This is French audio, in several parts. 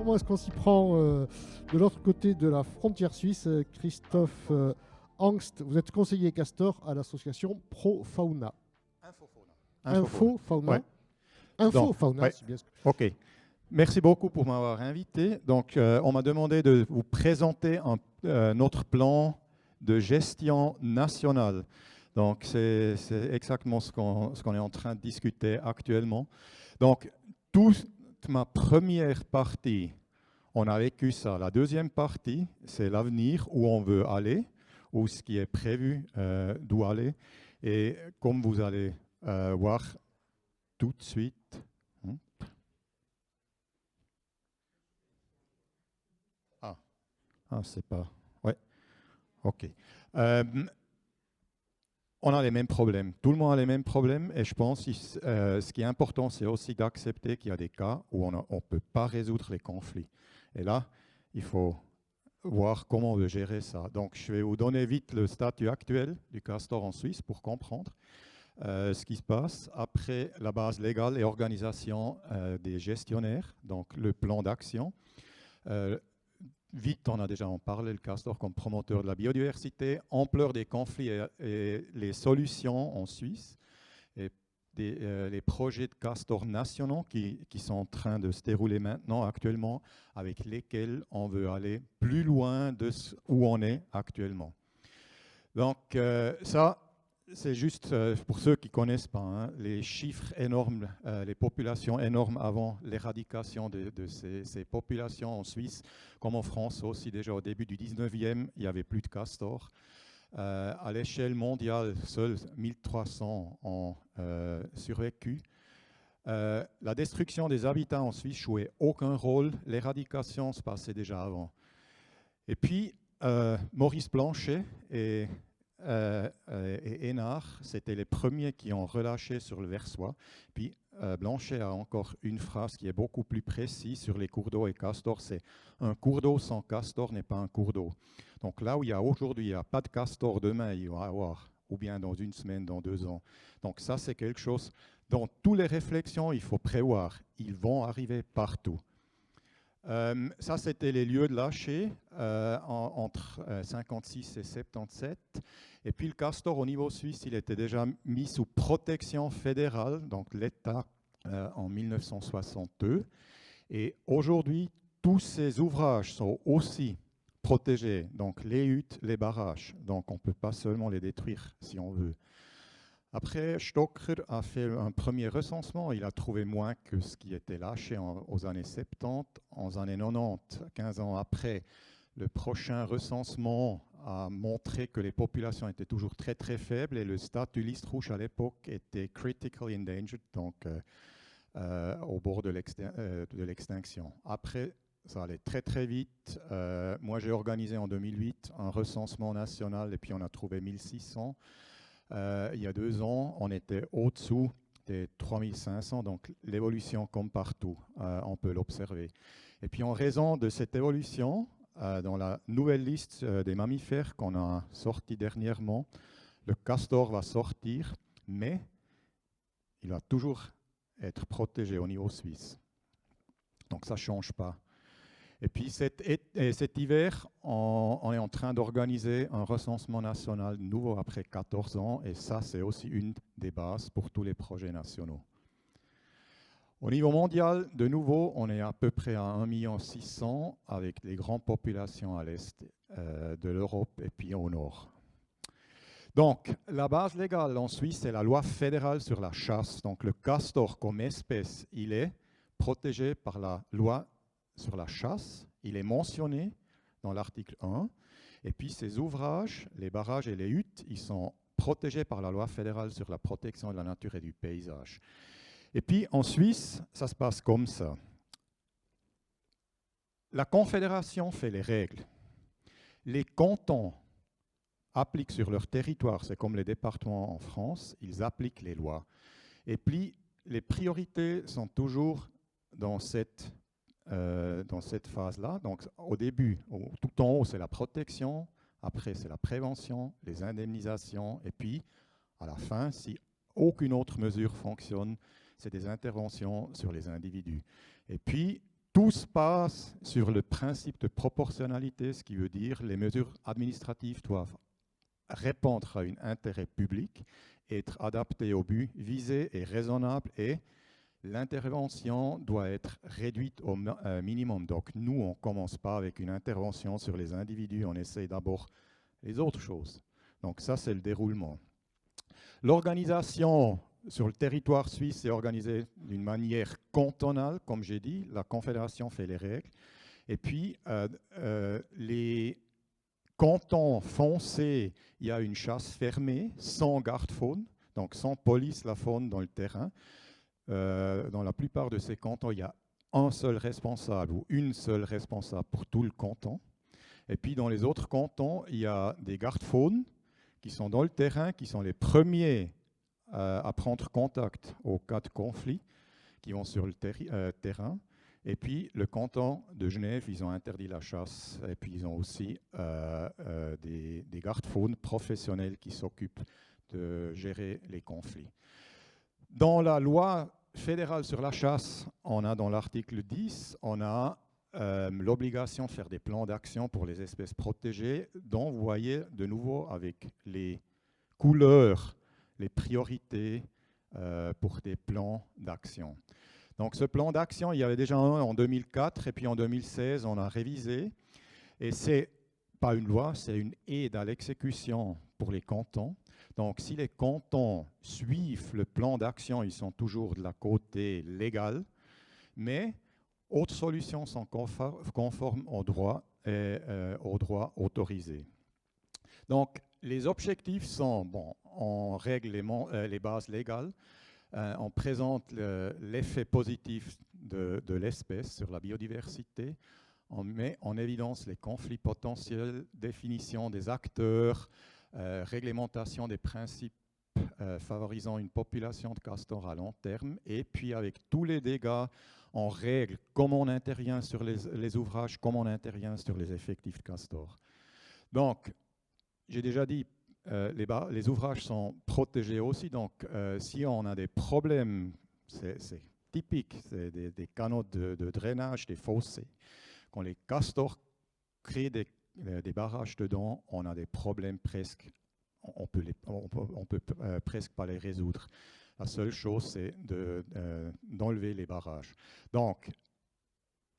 comment est-ce qu'on s'y prend de l'autre côté de la frontière suisse? Christophe Angst, vous êtes conseiller castor à l'association ProFauna. Infofauna. Infofauna. Ouais. Infofauna, Ouais. c'est bien ce que... Ok. Merci beaucoup pour m'avoir invité. Donc, on m'a demandé de vous présenter notre plan de gestion nationale. Donc, c'est exactement ce qu'on est en train de discuter actuellement. Donc, toute ma première partie, on a vécu ça. La deuxième partie, c'est l'avenir, où on veut aller, ou ce qui est prévu d'où aller. Et comme vous allez voir tout de suite. C'est pas... Ouais, ok. On a les mêmes problèmes. Tout le monde a les mêmes problèmes. Et je pense que ce qui est important, c'est aussi d'accepter qu'il y a des cas où on ne peut pas résoudre les conflits. Et là, il faut voir comment on veut gérer ça. Donc, je vais vous donner vite le statut actuel du castor en Suisse pour comprendre ce qui se passe. Après, la base légale et organisation des gestionnaires, donc le plan d'action. Vite, on a déjà en parlé, le castor comme promoteur de la biodiversité, ampleur des conflits et les solutions en Suisse, et les projets de castor nationaux qui sont en train de se dérouler maintenant, actuellement, avec lesquels on veut aller plus loin de où on est actuellement. Donc ça, c'est juste pour ceux qui ne connaissent pas, hein, les chiffres énormes, les populations énormes avant l'éradication de ces populations en Suisse, comme en France aussi déjà au début du 19e, il n'y avait plus de castors. À l'échelle mondiale, seuls 1300 ont survécu. La destruction des habitats en Suisse jouait aucun rôle, l'éradication se passait déjà avant. Et puis, Maurice Blanchet et Hénard, c'était les premiers qui ont relâché sur le Versoix. Puis Blanchet a encore une phrase qui est beaucoup plus précise sur les cours d'eau et castor, c'est « un cours d'eau sans castor n'est pas un cours d'eau ». Donc là où il y a aujourd'hui, il n'y a pas de castor, demain il va y avoir, ou bien dans une semaine, dans 2 ans. Donc ça, c'est quelque chose, dans toutes les réflexions, il faut prévoir. Ils vont arriver partout. Ça, c'était les lieux de lâcher entre 56 et 77. Et puis le castor au niveau suisse, il était déjà mis sous protection fédérale, donc l'État, en 1962. Et aujourd'hui, tous ces ouvrages sont aussi protégés, donc les huttes, les barrages. Donc on ne peut pas seulement les détruire si on veut. Après, Stocker a fait un premier recensement. Il a trouvé moins que ce qui était lâché aux années 70. En années 90, 15 ans après, le prochain recensement a montré que les populations étaient toujours très très faibles et le statut liste rouge à l'époque était critically endangered, donc au bord de l'extinction. Après, ça allait très très vite. Moi, j'ai organisé en 2008 un recensement national et puis on a trouvé 1600. Il y a 2 ans, on était au-dessous des 3500, donc l'évolution comme partout, on peut l'observer. Et puis en raison de cette évolution, dans la nouvelle liste des mammifères qu'on a sortie dernièrement, le castor va sortir, mais il va toujours être protégé au niveau suisse. Donc ça ne change pas. Et puis cet hiver, on est en train d'organiser un recensement national nouveau après 14 ans, et ça, c'est aussi une des bases pour tous les projets nationaux. Au niveau mondial, de nouveau, on est à peu près à 1,6 million avec les grandes populations à l'est de l'Europe et puis au nord. Donc, la base légale en Suisse, c'est la loi fédérale sur la chasse. Donc, le castor comme espèce, il est protégé par la loi sur la chasse, il est mentionné dans l'article 1, et puis ces ouvrages, les barrages et les huttes, ils sont protégés par la loi fédérale sur la protection de la nature et du paysage. Et puis en Suisse, ça se passe comme ça. La Confédération fait les règles. Les cantons appliquent sur leur territoire, c'est comme les départements en France, ils appliquent les lois. Et puis les priorités sont toujours dans cette phase-là. Donc, au début, tout en haut, c'est la protection. Après, c'est la prévention, les indemnisations. Et puis, à la fin, si aucune autre mesure fonctionne, c'est des interventions sur les individus. Et puis, tout se passe sur le principe de proportionnalité, ce qui veut dire les mesures administratives doivent répondre à un intérêt public, être adaptées au but visé et raisonnable, et l'intervention doit être réduite au minimum. Donc nous, on ne commence pas avec une intervention sur les individus, on essaie d'abord les autres choses. Donc ça, c'est le déroulement. L'organisation sur le territoire suisse est organisée d'une manière cantonale, comme j'ai dit. La Confédération fait les règles. Et puis, les cantons foncés, il y a une chasse fermée, sans garde-faune, donc sans police la faune dans le terrain. Dans la plupart de ces cantons, il y a un seul responsable ou une seule responsable pour tout le canton. Et puis, dans les autres cantons, il y a des gardes-faunes qui sont dans le terrain, qui sont les premiers à prendre contact au cas de conflit, qui vont sur le terrain. Et puis, le canton de Genève, ils ont interdit la chasse. Et puis, ils ont aussi des gardes-faunes professionnels qui s'occupent de gérer les conflits. Dans la loi fédérale sur la chasse, on a dans l'article 10, on a l'obligation de faire des plans d'action pour les espèces protégées, dont vous voyez de nouveau avec les couleurs, les priorités pour des plans d'action. Donc ce plan d'action, il y avait déjà un en 2004 et puis en 2016, on a révisé. Et c'est pas une loi, c'est une aide à l'exécution pour les cantons. Donc si les cantons suivent le plan d'action, ils sont toujours de la côté légal, mais autres solutions sont conformes au droit et au droit autorisé. Donc les objectifs sont, bon, on règle les bases légales, on présente l'effet positif de l'espèce sur la biodiversité, on met en évidence les conflits potentiels, définition des acteurs, réglementation des principes favorisant une population de castors à long terme, et puis avec tous les dégâts, on règle comment on intervient sur les ouvrages, comment on intervient sur les effectifs de castors. Donc, j'ai déjà dit, les ouvrages sont protégés aussi, donc si on a des problèmes, c'est typique, c'est des canaux de drainage, des fossés. Quand les castors créent des barrages dedans, on a des problèmes presque, on peut presque pas les résoudre. La seule chose, c'est d'enlever les barrages. Donc,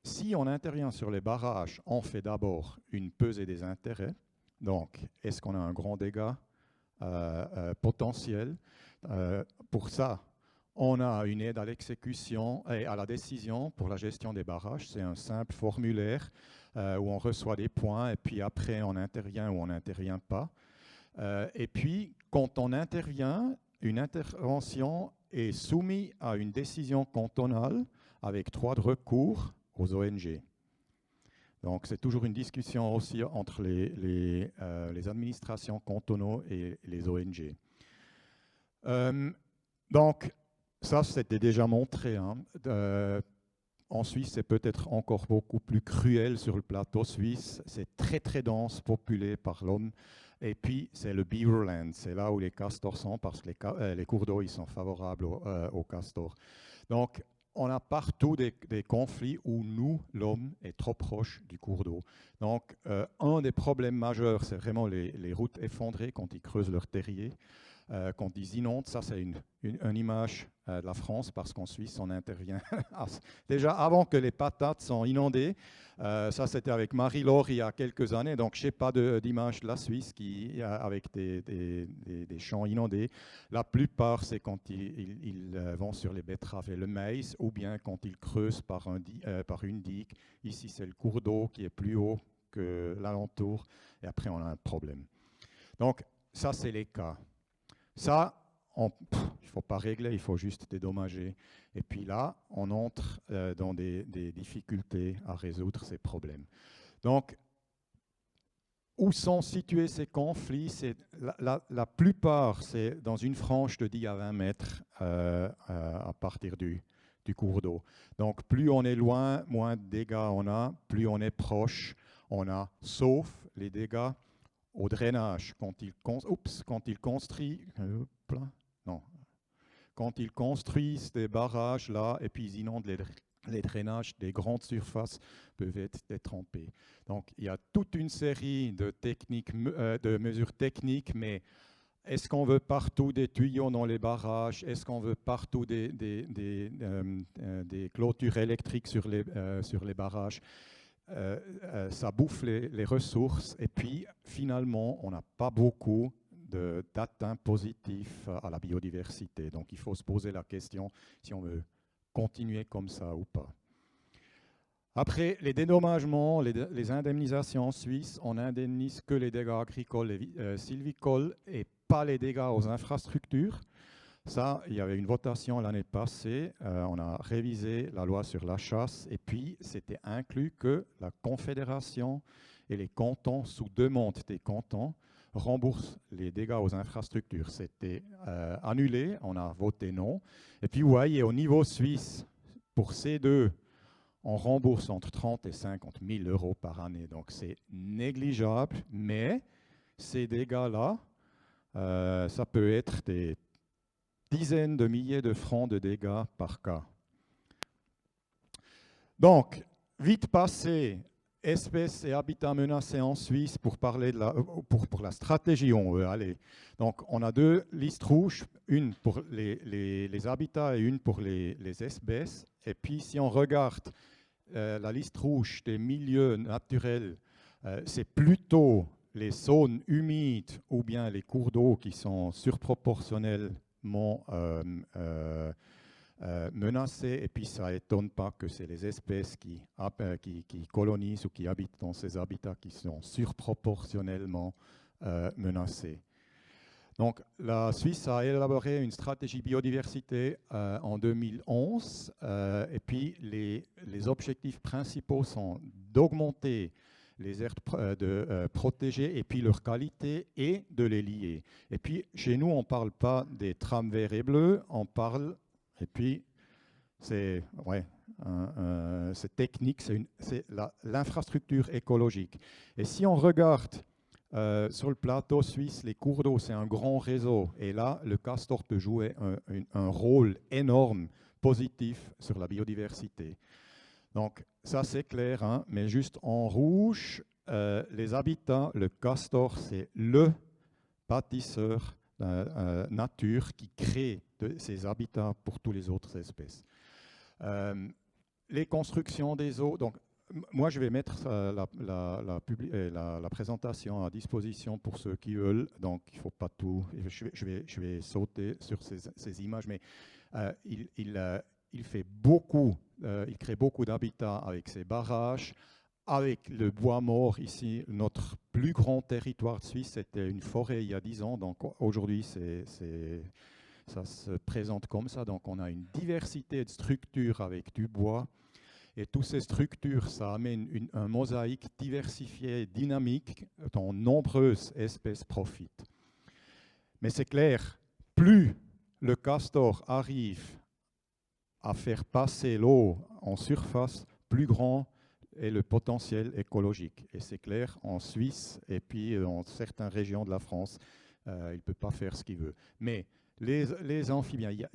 si on intervient sur les barrages, on fait d'abord une pesée des intérêts. Donc, est-ce qu'on a un grand dégât potentiel? Pour ça, on a une aide à l'exécution et à la décision pour la gestion des barrages. C'est un simple formulaire où on reçoit des points et puis après on intervient ou on n'intervient pas. Et puis, quand on intervient, une intervention est soumise à une décision cantonale avec droit de recours aux ONG. Donc, c'est toujours une discussion aussi entre les administrations cantonaux et les ONG. Donc, ça, c'était déjà montré. Hein. En Suisse, c'est peut-être encore beaucoup plus cruel sur le plateau suisse. C'est très, très dense, populé par l'homme. Et puis, c'est le beaverland. C'est là où les castors sont parce que les cours d'eau, ils sont favorables aux castors. Donc, on a partout des conflits où nous, l'homme, est trop proche du cours d'eau. Donc, un des problèmes majeurs, c'est vraiment les routes effondrées quand ils creusent leur terrier. Quand ils inondent, ça c'est une image de la France parce qu'en Suisse on intervient déjà avant que les patates soient inondées. Ça c'était avec Marie-Laure il y a quelques années, donc je n'ai pas d'image de la Suisse avec des champs inondés. La plupart c'est quand ils vont sur les betteraves et le maïs ou bien quand ils creusent par une digue. Ici c'est le cours d'eau qui est plus haut que l'alentour et après on a un problème. Donc ça c'est les cas. Ça, il ne faut pas régler, il faut juste dédommager. Et puis là, on entre dans des difficultés à résoudre ces problèmes. Donc, où sont situés ces conflits? La plupart, c'est dans une frange de 10 à 20 mètres à partir du cours d'eau. Donc, plus on est loin, moins de dégâts on a. Plus on est proche, on a, sauf les dégâts au drainage, quand ils construisent des barrages là et puis ils inondent les drainages des grandes surfaces peuvent être détrempés. Donc, il y a toute une série de techniques, de mesures techniques, mais est-ce qu'on veut partout des tuyaux dans les barrages? Est-ce qu'on veut partout des clôtures électriques sur les barrages? Ça bouffe les ressources. Et puis, finalement, on n'a pas beaucoup d'atteintes positives à la biodiversité. Donc, il faut se poser la question si on veut continuer comme ça ou pas. Après, les dédommagements, les indemnisations en Suisse, on n'indemnise que les dégâts agricoles et sylvicoles et pas les dégâts aux infrastructures. Ça, il y avait une votation l'année passée, on a révisé la loi sur la chasse et puis c'était inclus que la Confédération et les cantons, sous demande des cantons, remboursent les dégâts aux infrastructures. C'était annulé, on a voté non. Et puis vous voyez, au niveau suisse, pour ces deux, on rembourse entre 30 et 50 000 euros par année. Donc c'est négligeable, mais ces dégâts-là, ça peut être des dizaines de milliers de francs de dégâts par cas. Donc, vite passé, espèces et habitats menacés en Suisse pour parler de pour la stratégie où on veut aller. Donc, on a deux listes rouges, une pour les habitats et une pour les espèces. Et puis, si on regarde la liste rouge des milieux naturels, c'est plutôt les zones humides ou bien les cours d'eau qui sont surproportionnels menacés, et puis ça n'étonne pas que c'est les espèces qui colonisent ou qui habitent dans ces habitats qui sont surproportionnellement menacés. Donc la Suisse a élaboré une stratégie biodiversité en 2011, et puis les objectifs principaux sont d'augmenter les aires protégées et puis leur qualité et de les lier. Et puis chez nous, on ne parle pas des trams verts et bleus, on parle, et puis c'est technique, c'est l'infrastructure écologique. Et si on regarde sur le plateau suisse, les cours d'eau, c'est un grand réseau. Et là, le castor peut jouer un rôle énorme, positif sur la biodiversité. Donc, ça c'est clair, hein, mais juste en rouge, les habitats, le castor, c'est le bâtisseur nature qui crée ces habitats pour toutes les autres espèces. Les constructions des eaux, donc moi je vais mettre la présentation à disposition pour ceux qui veulent, donc il ne faut pas tout, je vais sauter sur ces images, mais il fait beaucoup, il crée beaucoup d'habitats avec ses barrages, avec le bois mort ici. Notre plus grand territoire de Suisse, c'était une forêt il y a 10 ans, donc aujourd'hui ça se présente comme ça. Donc on a une diversité de structures avec du bois, et toutes ces structures, ça amène un mosaïque diversifié, dynamique, dont nombreuses espèces profitent. Mais c'est clair, plus le castor arrive à faire passer l'eau en surface, plus grand est le potentiel écologique. Et c'est clair, en Suisse et puis dans certaines régions de la France, il ne peut pas faire ce qu'il veut. Mais les amphibiens, il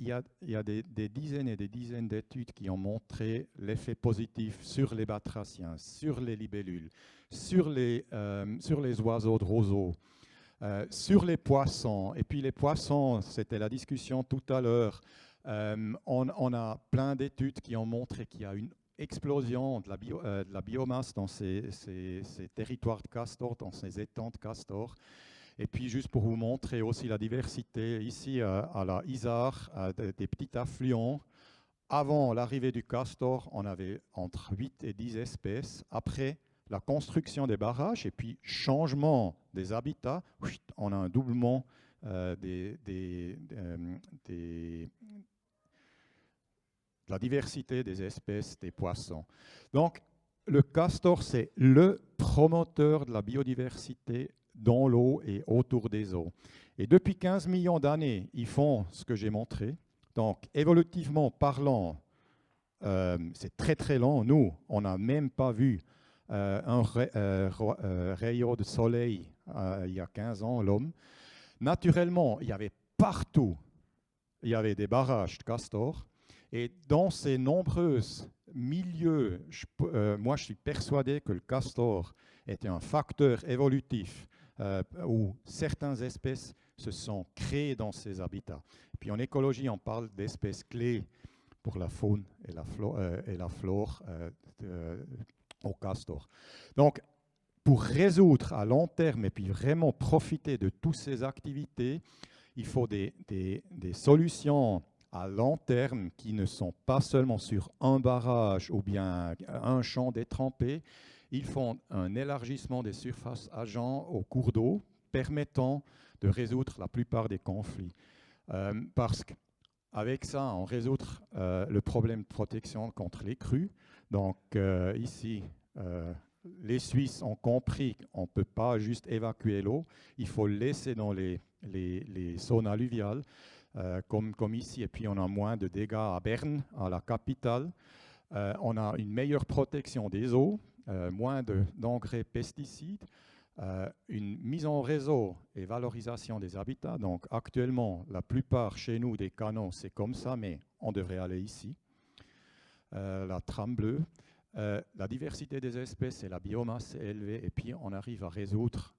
y a des dizaines et des dizaines d'études qui ont montré l'effet positif sur les batraciens, sur les libellules, sur les oiseaux de roseau, sur les poissons. Et puis les poissons, c'était la discussion tout à l'heure. On a plein d'études qui ont montré qu'il y a une explosion de la biomasse dans ces territoires de castor, dans ces étangs de castor. Et puis juste pour vous montrer aussi la diversité, ici à la Isard, des petits affluents. Avant l'arrivée du castor, on avait entre 8 et 10 espèces. Après la construction des barrages et puis changement des habitats, on a un doublement de la diversité des espèces des poissons. Donc, le castor, c'est le promoteur de la biodiversité dans l'eau et autour des eaux. Et depuis 15 millions d'années, ils font ce que j'ai montré. Donc, évolutivement parlant, c'est très très lent. Nous, on n'a même pas vu un rayon de soleil il y a 15 ans, l'homme. Naturellement, il y avait partout, il y avait des barrages de castor. Et dans ces nombreuses milieu, moi je suis persuadé que le castor était un facteur évolutif où certaines espèces se sont créées dans ces habitats. Puis en écologie, on parle d'espèces clés pour la faune et la flore au castor. Donc, pour résoudre à long terme et puis vraiment profiter de toutes ces activités, il faut des solutions à long terme qui ne sont pas seulement sur un barrage ou bien un champ détrempé. Ils font un élargissement des surfaces agents au cours d'eau, permettant de résoudre la plupart des conflits. Parce qu'avec ça, on résout le problème de protection contre les crues. Donc ici, les Suisses ont compris qu'on ne peut pas juste évacuer l'eau, il faut le laisser dans les zones alluviales, comme ici. Et puis on a moins de dégâts à Berne, à la capitale. On a une meilleure protection des eaux, moins d'engrais pesticides, une mise en réseau et valorisation des habitats. Donc actuellement, la plupart chez nous des canons, c'est comme ça, mais on devrait aller ici. La trame bleue. La diversité des espèces et la biomasse est élevée, et puis on arrive à résoudre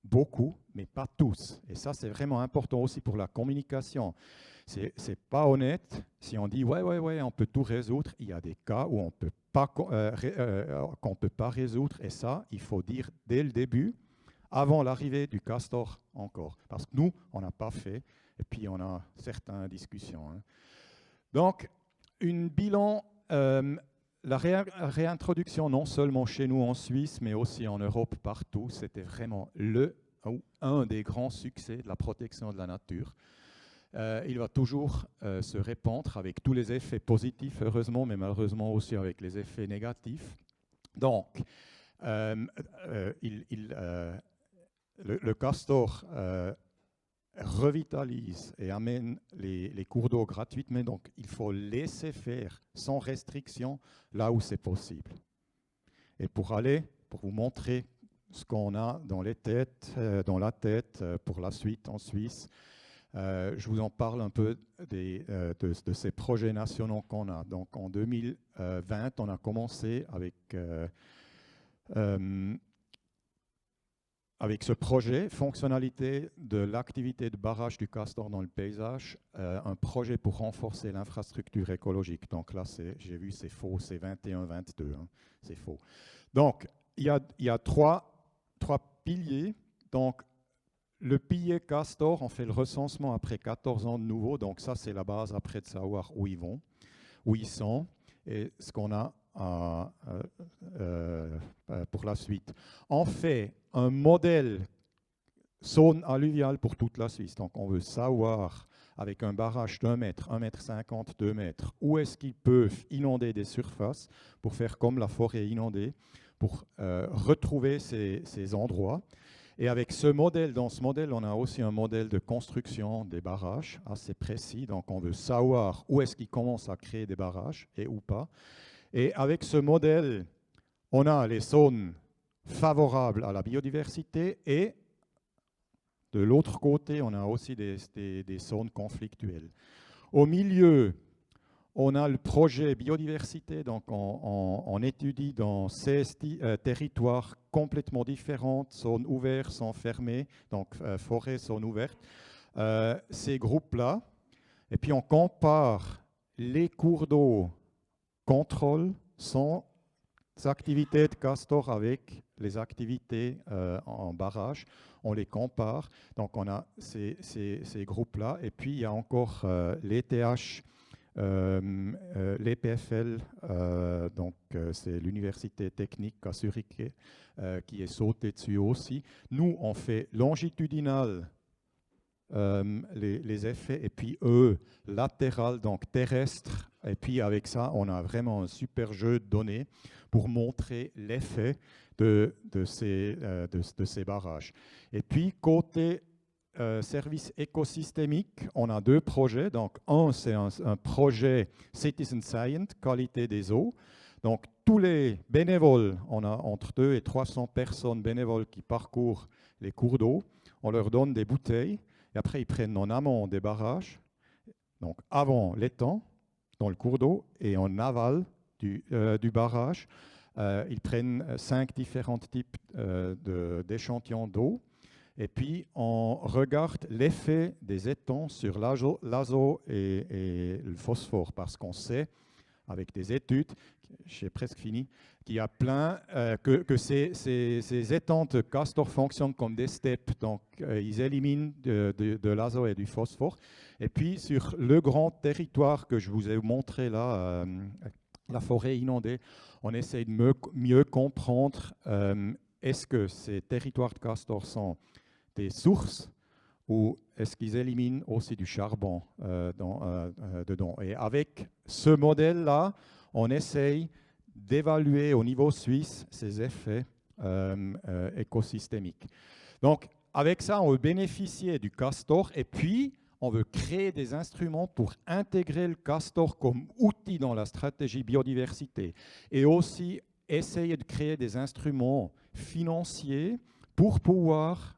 beaucoup, mais pas tous. Et ça, c'est vraiment important aussi pour la communication. C'est pas honnête si on dit ouais, on peut tout résoudre. Il y a des cas où on peut pas qu'on peut pas résoudre, et ça, il faut dire dès le début, avant l'arrivée du castor encore, parce que nous, on n'a pas fait, et puis on a certaines discussions. Hein. Donc, une bilan. La réintroduction, non seulement chez nous en Suisse, mais aussi en Europe, partout, c'était vraiment un des grands succès de la protection de la nature. Il va toujours se répandre avec tous les effets positifs, heureusement, mais malheureusement aussi avec les effets négatifs. Donc, le castor revitalise et amène les cours d'eau gratuitement, donc il faut laisser faire sans restriction là où c'est possible. Et pour vous montrer ce qu'on a dans la tête pour la suite en Suisse, je vous en parle un peu de ces projets nationaux qu'on a. Donc en 2020, on a commencé avec ce projet, fonctionnalité de l'activité de barrage du castor dans le paysage, un projet pour renforcer l'infrastructure écologique. Donc là, j'ai vu, c'est faux, c'est 21-22, hein, c'est faux. Donc, il y a trois piliers. Donc, le pilier castor, on fait le recensement après 14 ans de nouveau. Donc ça, c'est la base après de savoir où ils vont, où ils sont, et ce qu'on a pour la suite. On fait un modèle zone alluviale pour toute la Suisse. Donc, on veut savoir, avec un barrage d'1 mètre, 1,50 m, 2 mètres, où est-ce qu'ils peuvent inonder des surfaces pour faire comme la forêt inondée, pour retrouver ces endroits. Et avec dans ce modèle, on a aussi un modèle de construction des barrages assez précis. Donc, on veut savoir où est-ce qu'ils commencent à créer des barrages et où pas. Et avec ce modèle, on a les zones favorables à la biodiversité et de l'autre côté, on a aussi des zones conflictuelles. Au milieu, on a le projet biodiversité, donc on étudie dans 16 territoires complètement différents, zones ouvertes, zones fermées, donc forêts, zones ouvertes, ces groupes-là. Et puis on compare les cours d'eau contrôle sans activités de castor avec les activités en barrage. On les compare. Donc, on a ces groupes-là. Et puis, il y a encore l'ETH, l'EPFL, donc c'est l'Université technique à Zurich qui est sauté dessus aussi. Nous, on fait longitudinal les effets, et puis eux, latéral, donc terrestre. Et puis avec ça, on a vraiment un super jeu de données pour montrer l'effet de ces barrages. Et puis côté service écosystémique, on a 2 projets. Donc un, c'est un projet Citizen Science, qualité des eaux. Donc tous les bénévoles, on a entre 200 et 300 personnes bénévoles qui parcourent les cours d'eau. On leur donne des bouteilles. Et après, ils prennent en amont des barrages, donc avant l'étang, dans le cours d'eau, et en aval, du barrage. Ils prennent 5 différents types d'échantillons d'eau. Et puis, on regarde l'effet des étangs sur l'azote et le phosphore, parce qu'on sait, avec des études, j'ai presque fini, qu'il y a plein, que ces étangs de castor fonctionnent comme des steppes, donc ils éliminent de l'azote et du phosphore. Et puis, sur le grand territoire que je vous ai montré là, la forêt inondée, on essaie de mieux comprendre est-ce que ces territoires de castor sont des sources ou est-ce qu'ils éliminent aussi du charbon dedans. Et avec ce modèle-là, on essaye d'évaluer au niveau suisse ces effets écosystémiques. Donc, avec ça, on veut bénéficier du castor et puis on veut créer des instruments pour intégrer le castor comme outil dans la stratégie biodiversité et aussi essayer de créer des instruments financiers pour pouvoir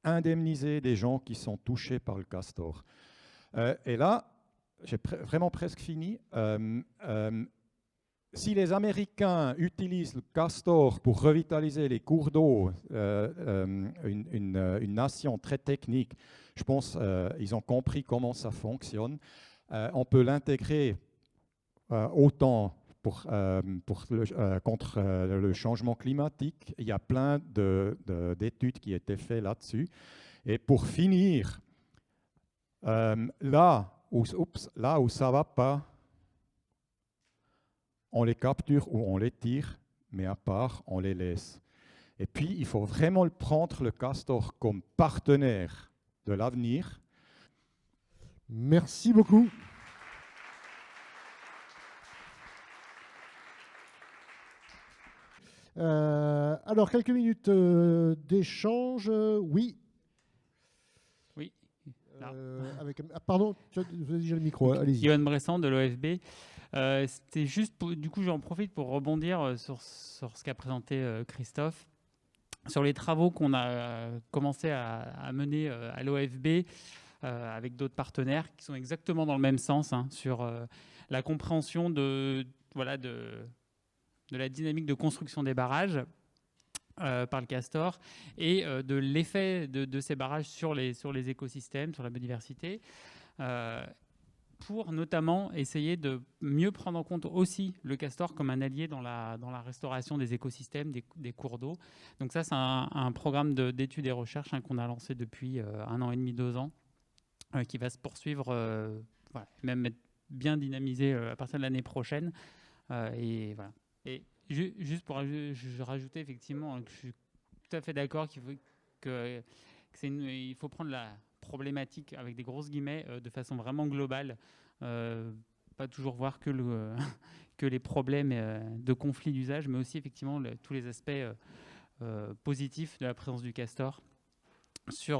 indemniser des gens qui sont touchés par le castor. Et là, j'ai vraiment presque fini. Si les Américains utilisent le castor pour revitaliser les cours d'eau, une nation très technique, je pense qu'ils ont compris comment ça fonctionne. On peut l'intégrer autant contre le changement climatique. Il y a plein d'études qui étaient faites là-dessus. Et pour finir, là où ça ne va pas, on les capture ou on les tire, mais à part, on les laisse. Et puis, il faut vraiment prendre le castor comme partenaire de l'avenir. Merci beaucoup. Alors, quelques minutes d'échange. Oui. Oui. Pardon, vous avez déjà le micro, allez-y. Yoann Bressan de l'OFB. C'était juste, du coup, j'en profite pour rebondir sur ce qu'a présenté Christophe, sur les travaux qu'on a commencé à mener à l'OFB avec d'autres partenaires qui sont exactement dans le même sens, sur la compréhension de la dynamique de construction des barrages par le castor et de l'effet de ces barrages sur les écosystèmes, sur la biodiversité, pour notamment essayer de mieux prendre en compte aussi le castor comme un allié dans la restauration des écosystèmes, des cours d'eau. Donc ça, c'est un programme d'études et recherches qu'on a lancé depuis 1 an et demi, 2 ans, qui va se poursuivre, même être bien dynamisé à partir de l'année prochaine. Et voilà. Et juste pour rajouter effectivement que je suis tout à fait d'accord il faut prendre la problématique avec des grosses guillemets de façon vraiment globale, pas toujours voir que les problèmes de conflit d'usage, mais aussi effectivement tous les aspects positifs de la présence du castor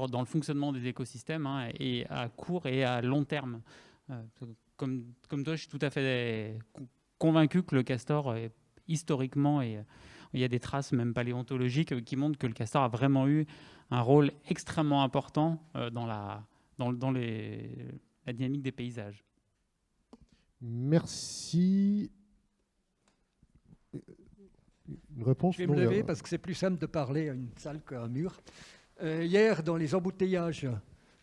dans le fonctionnement des écosystèmes, et à court et à long terme. Comme toi, je suis tout à fait convaincu que le castor, historiquement, et il y a des traces même paléontologiques qui montrent que le castor a vraiment eu un rôle extrêmement important dans la dynamique des paysages. Merci. Une réponse? Je vais me lever parce que c'est plus simple de parler à une salle qu'à un mur. Hier, dans les embouteillages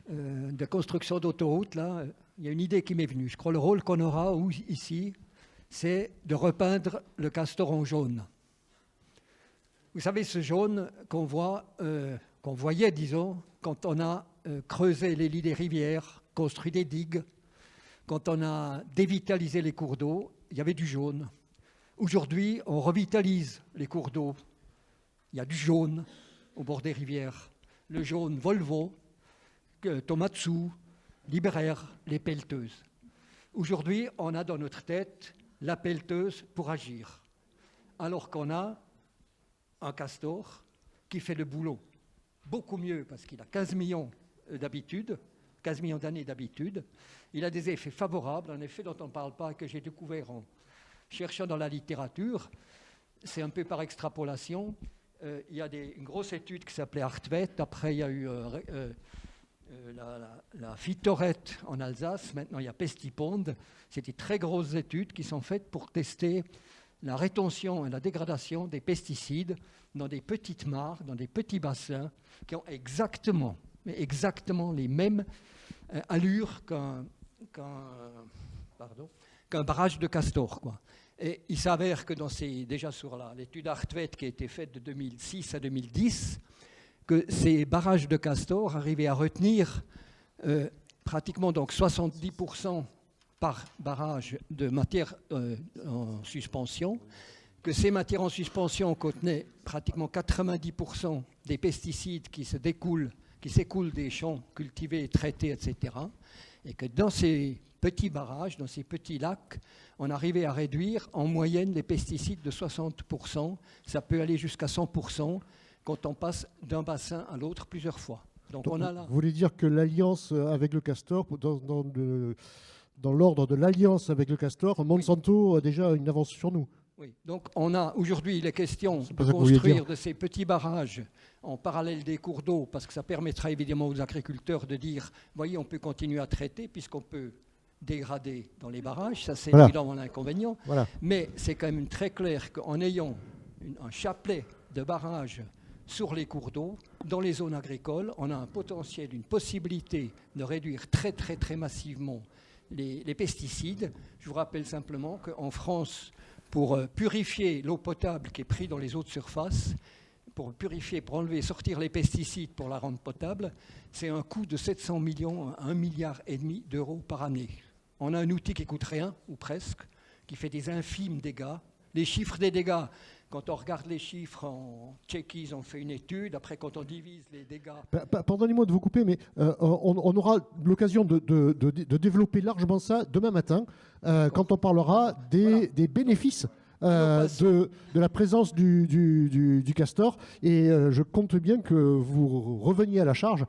de construction d'autoroutes, là, il y a une idée qui m'est venue. Je crois que le rôle qu'on aura ici, c'est de repeindre le castor en jaune. Vous savez, ce jaune qu'on voyait, disons, quand on a creusé les lits des rivières, construit des digues, quand on a dévitalisé les cours d'eau, il y avait du jaune. Aujourd'hui, on revitalise les cours d'eau. Il y a du jaune au bord des rivières. Le jaune Volvo, Tomatsu, Libraire, les pelleteuses. Aujourd'hui, on a dans notre tête la pelleteuse pour agir, alors qu'on a un castor qui fait le boulot beaucoup mieux parce qu'il a 15 millions d'années d'habitude. Il a des effets favorables, un effet dont on ne parle pas, que j'ai découvert en cherchant dans la littérature. C'est un peu par extrapolation. Il y a une grosse étude qui s'appelait Artvet. Après, il y a eu la phytorette en Alsace, maintenant il y a Pestiponde. C'est des très grosses études qui sont faites pour tester la rétention et la dégradation des pesticides dans des petites mares, dans des petits bassins qui ont exactement les mêmes allures qu'un barrage de Castor, quoi. Et il s'avère que déjà sur l'étude Artvet qui a été faite de 2006 à 2010, que ces barrages de Castor arrivaient à retenir pratiquement donc 70% par barrage de matière en suspension, que ces matières en suspension contenaient pratiquement 90% des pesticides qui s'écoulent des champs cultivés, traités, etc. Et que dans ces petits barrages, dans ces petits lacs, on arrivait à réduire en moyenne les pesticides de 60%. Ça peut aller jusqu'à 100% quand on passe d'un bassin à l'autre plusieurs fois. Donc on a là... Vous voulez dire que l'alliance avec le castor, dans l'ordre de l'alliance avec le castor, Monsanto a déjà une avance sur nous? Oui, donc on a aujourd'hui les questions de construire de ces petits barrages en parallèle des cours d'eau, parce que ça permettra évidemment aux agriculteurs de dire, voyez, on peut continuer à traiter puisqu'on peut dégrader dans les barrages, ça c'est évidemment l'inconvénient, mais c'est quand même très clair qu'en ayant un chapelet de barrages sur les cours d'eau, dans les zones agricoles, on a un potentiel, une possibilité de réduire très très très massivement les pesticides. Je vous rappelle simplement qu'en France, pour purifier l'eau potable qui est prise dans les eaux de surface, pour purifier, pour enlever, sortir les pesticides pour la rendre potable, c'est un coût de 700 millions à 1,5 milliard d'euros par année. On a un outil qui ne coûte rien, ou presque, qui fait des infimes dégâts. Les chiffres des dégâts, quand on regarde les chiffres en Tchéquie, ils ont fait une étude. Après, quand on divise les dégâts... Pardonnez-moi de vous couper, mais on aura l'occasion de développer largement ça demain matin, quand on parlera des bénéfices de la présence du castor. Et je compte bien que vous reveniez à la charge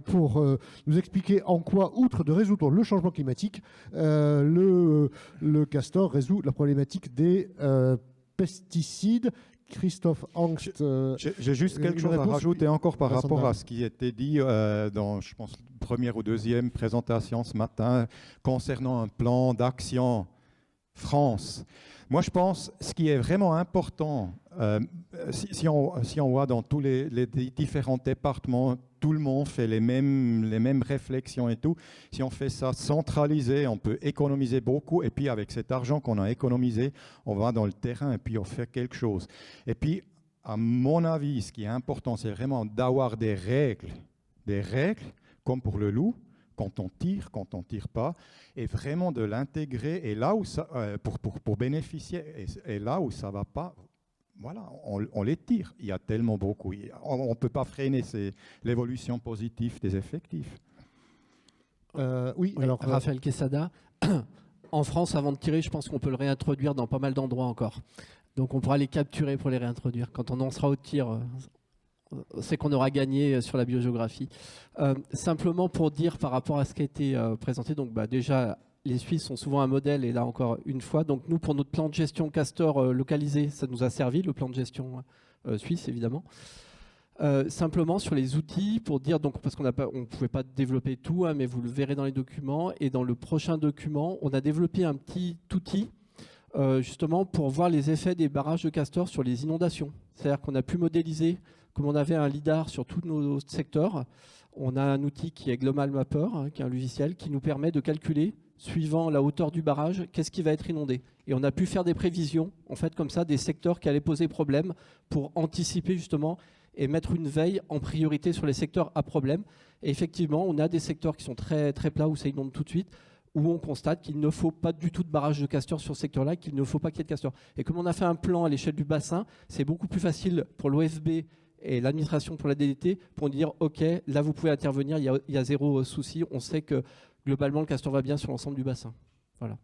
pour nous expliquer en quoi, outre de résoudre le changement climatique, le castor résout la problématique des pesticides. Christophe Angst. J'ai juste quelque chose à rajouter encore par rapport à ce qui était dit dans, je pense, première ou deuxième présentation ce matin concernant un plan d'action France. Moi, je pense ce qui est vraiment important, si on voit dans tous les différents départements, tout le monde fait les mêmes réflexions et tout. Si on fait ça centralisé, on peut économiser beaucoup. Et puis, avec cet argent qu'on a économisé, on va dans le terrain et puis on fait quelque chose. Et puis, à mon avis, ce qui est important, c'est vraiment d'avoir des règles comme pour le loup, quand on tire pas, et vraiment de l'intégrer, et là où ça, pour bénéficier, et là où ça va pas, voilà, on les tire. Il y a tellement beaucoup. On ne peut pas freiner l'évolution positive des effectifs. Oui, alors Raphaël Quesada. En France, avant de tirer, je pense qu'on peut le réintroduire dans pas mal d'endroits encore. Donc on pourra les capturer pour les réintroduire. Quand on en sera au tir, c'est qu'on aura gagné sur la biogéographie. Simplement pour dire par rapport à ce qui a été présenté, donc déjà les Suisses sont souvent un modèle, et là encore une fois, donc nous pour notre plan de gestion castor localisé, ça nous a servi, le plan de gestion suisse évidemment. Simplement sur les outils, pour dire, donc, parce qu'on ne pouvait pas développer tout, mais vous le verrez dans les documents, et dans le prochain document, on a développé un petit outil justement pour voir les effets des barrages de castor sur les inondations. C'est-à-dire qu'on a pu modéliser, comme on avait un lidar sur tous nos secteurs, on a un outil qui est Global Mapper, qui est un logiciel qui nous permet de calculer, suivant la hauteur du barrage, qu'est-ce qui va être inondé. Et on a pu faire des prévisions, en fait, comme ça, des secteurs qui allaient poser problème pour anticiper justement et mettre une veille en priorité sur les secteurs à problème. Et effectivement, on a des secteurs qui sont très, très plats où ça inonde tout de suite, où on constate qu'il ne faut pas du tout de barrage de castor sur ce secteur-là, qu'il ne faut pas qu'il y ait de castor. Et comme on a fait un plan à l'échelle du bassin, c'est beaucoup plus facile pour l'OFB et l'administration pour la DDT pour dire « Ok, là vous pouvez intervenir, il y a zéro souci, on sait que globalement le castor va bien sur l'ensemble du bassin. » Voilà.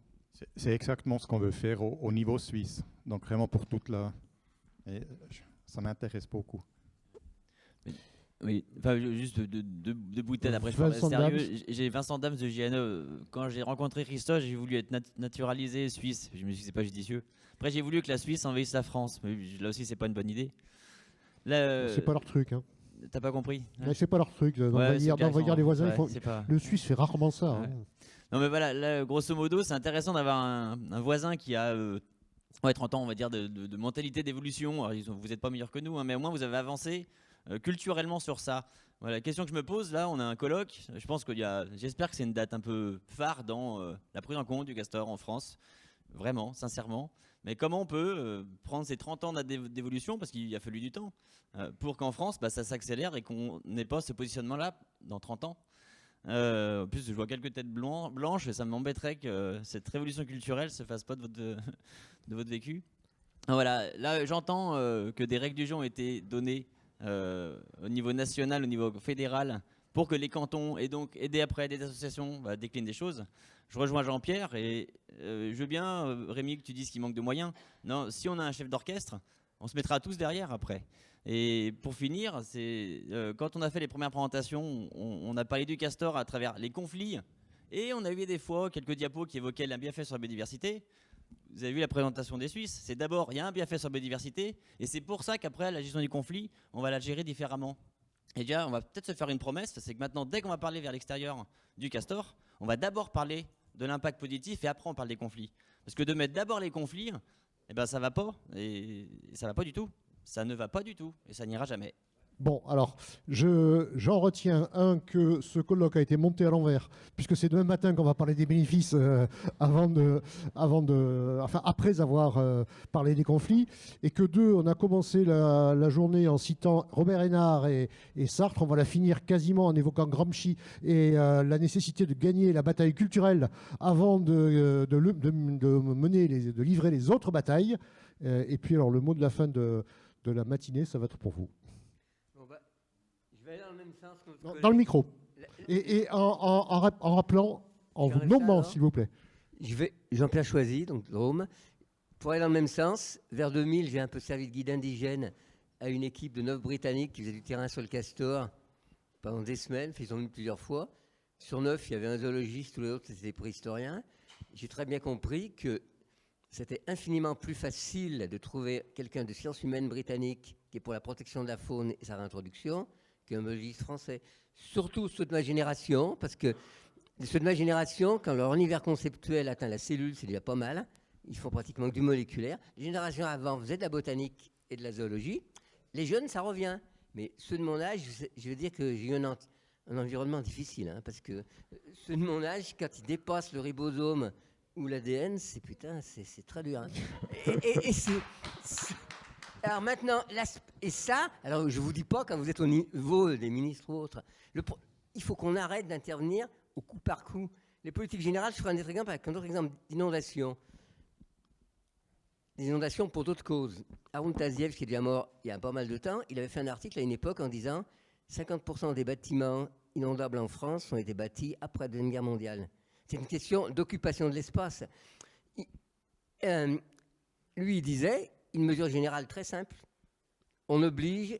C'est exactement ce qu'on veut faire au niveau suisse. Donc vraiment pour toute la... Et ça m'intéresse beaucoup. Oui, enfin, juste deux boutades après je parle sérieux. J'ai Vincent Dams de JNE. Quand j'ai rencontré Christophe, j'ai voulu être naturalisé suisse. Je me suis dit c'est pas judicieux. Après j'ai voulu que la Suisse envahisse la France. Mais là aussi c'est pas une bonne idée. C'est pas leur truc. Hein. T'as pas compris? Mais c'est pas leur truc d'envahir les voisins. Le Suisse fait rarement ça. Ouais. Hein. Non mais voilà, là, grosso modo, c'est intéressant d'avoir un voisin qui a 30 ans, on va dire, de mentalité d'évolution. Alors, vous n'êtes pas meilleur que nous, hein, mais au moins vous avez avancé culturellement sur ça. Voilà, la question que je me pose, là, on a un colloque. Je pense j'espère que c'est une date un peu phare dans la prise en compte du castor en France. Vraiment, sincèrement. Mais comment on peut prendre ces 30 ans d'évolution, parce qu'il a fallu du temps, pour qu'en France, ça s'accélère et qu'on n'ait pas ce positionnement-là dans 30 ans. En plus, je vois quelques têtes blanches et ça m'embêterait que cette révolution culturelle se fasse pas de votre vécu. Voilà, là j'entends que des règles du jeu ont été données au niveau national, au niveau fédéral, pour que les cantons et donc aider après des associations déclinent des choses. Je rejoins Jean-Pierre et je veux bien, Rémi, que tu dises qu'il manque de moyens. Non, si on a un chef d'orchestre, on se mettra tous derrière après. Et pour finir, quand on a fait les premières présentations, on a parlé du castor à travers les conflits et on a eu des fois quelques diapos qui évoquaient un bienfait sur la biodiversité. Vous avez vu la présentation des Suisses, c'est d'abord, il y a un bienfait sur la biodiversité et c'est pour ça qu'après, la gestion du conflit, on va la gérer différemment. Et déjà, on va peut-être se faire une promesse, c'est que maintenant, dès qu'on va parler vers l'extérieur du castor, on va d'abord parler de l'impact positif et après on parle des conflits. Parce que de mettre d'abord les conflits, ça va pas, et ça va pas du tout. Ça ne va pas du tout et ça n'ira jamais. Bon, alors, j'en retiens que ce colloque a été monté à l'envers, puisque c'est demain matin qu'on va parler des bénéfices après avoir parlé des conflits, et que 2, on a commencé la journée en citant Robert Hénard et Sartre, on va la finir quasiment en évoquant Gramsci et la nécessité de gagner la bataille culturelle avant de livrer les autres batailles. Et puis, alors, le mot de la fin de la matinée, ça va être pour vous. Je vais aller dans le même sens que dans le micro. Et en rappelant, en vous nommant, s'il vous plaît. Jean-Pierre Choisy, donc Drôme. Pour aller dans le même sens, vers 2000, j'ai un peu servi de guide indigène à une équipe de 9 Britanniques qui faisaient du terrain sur le castor pendant des semaines. Ils ont venu plusieurs fois. Sur 9, il y avait un zoologiste, tous les autres, c'était des préhistoriens. J'ai très bien compris que c'était infiniment plus facile de trouver quelqu'un de sciences humaines britannique qui est pour la protection de la faune et sa réintroduction qu'un biologiste français. Surtout ceux de ma génération, parce que ceux de ma génération, quand leur univers conceptuel atteint la cellule, c'est déjà pas mal. Ils font pratiquement que du moléculaire. Les générations avant faisaient de la botanique et de la zoologie. Les jeunes, ça revient. Mais ceux de mon âge, je veux dire que j'ai eu un environnement difficile, parce que ceux de mon âge, quand ils dépassent le ribosome ou l'ADN, c'est très dur. Alors maintenant, alors je ne vous dis pas quand vous êtes au niveau des ministres ou autres, il faut qu'on arrête d'intervenir au coup par coup. Les politiques générales, je ferai un autre exemple avec un autre exemple d'inondation. Des inondations pour d'autres causes. Haroun Taziev, qui est déjà mort il y a pas mal de temps, il avait fait un article à une époque en disant 50% des bâtiments inondables en France ont été bâtis après la Deuxième Guerre mondiale. C'est une question d'occupation de l'espace. Lui, il disait une mesure générale très simple. On oblige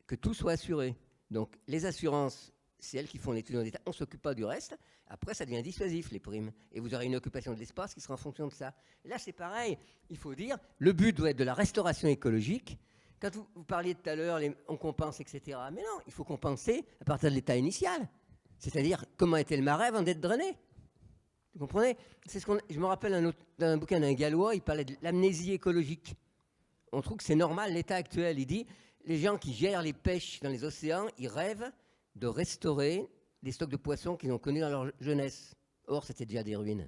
que tout soit assuré. Donc, les assurances, c'est elles qui font l'étude en détail. On ne s'occupe pas du reste. Après, ça devient dissuasif, les primes. Et vous aurez une occupation de l'espace qui sera en fonction de ça. Là, c'est pareil. Il faut dire, le but doit être de la restauration écologique. Quand vous parliez tout à l'heure, on compense, etc. Mais non, il faut compenser à partir de l'état initial. C'est-à-dire, comment était le marais avant d'être drainé. Vous comprenez ? Je me rappelle d'un bouquin d'un Gallois, il parlait de l'amnésie écologique. On trouve que c'est normal, l'état actuel. Il dit, les gens qui gèrent les pêches dans les océans, ils rêvent de restaurer des stocks de poissons qu'ils ont connus dans leur jeunesse. Or, c'était déjà des ruines.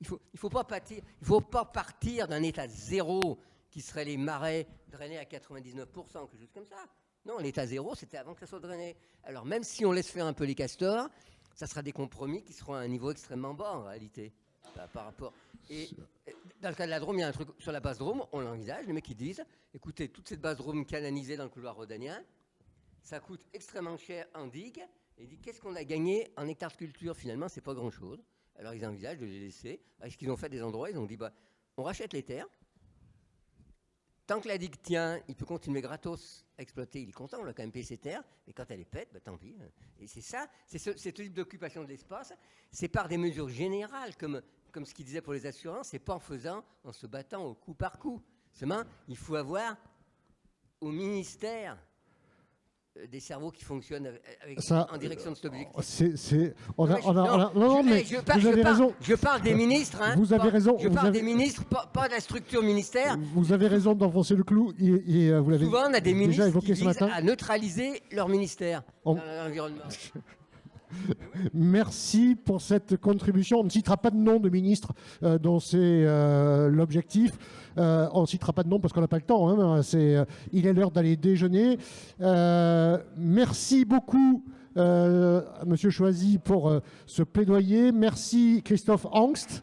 Il faut pas partir d'un état zéro qui serait les marais drainés à 99%, quelque chose comme ça. Non, l'état zéro, c'était avant que ça soit drainé. Alors, même si on laisse faire un peu les castors, ça sera des compromis qui seront à un niveau extrêmement bas, en réalité, par rapport... Et dans le cas de la Drôme, il y a un truc sur la base Drôme, on l'envisage, les mecs qui disent, écoutez, toute cette base Drôme canalisée dans le couloir rhodanien, ça coûte extrêmement cher en digue, et ils disent, qu'est-ce qu'on a gagné en hectares de culture ? Finalement, c'est pas grand-chose. Alors, ils envisagent de les laisser. Avec ce qu'ils ont fait des endroits, ils ont dit, on rachète les terres. Tant que la digue tient, il peut continuer gratos à exploiter. Il est content, on a quand même payé ses terres. Mais quand elle est pète, tant pis. Et c'est ça, c'est ce type d'occupation de l'espace. C'est par des mesures générales, comme ce qu'il disait pour les assurances. C'est pas en se battant au coup par coup. Seulement, il faut avoir au ministère des cerveaux qui fonctionnent en direction de cet objectif. Non, mais vous avez raison. Je parle des ministres. Hein, vous avez raison. Je parle des ministres, pas de la structure ministère. Vous avez raison d'enfoncer le clou. Et vous l'avez souvent, on a des déjà ministres évoqué qui ce matin. visent à neutraliser leur ministère dans l'environnement. Merci pour cette contribution. On ne citera pas de nom de ministre dont c'est l'objectif. On ne citera pas de nom parce qu'on n'a pas le temps. Hein. Il est l'heure d'aller déjeuner. Merci beaucoup, Monsieur Choisy, pour ce plaidoyer. Merci, Christophe Angst.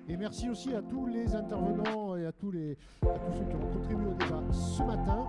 Et merci aussi à tous les intervenants et à tous ceux qui ont contribué au débat ce matin.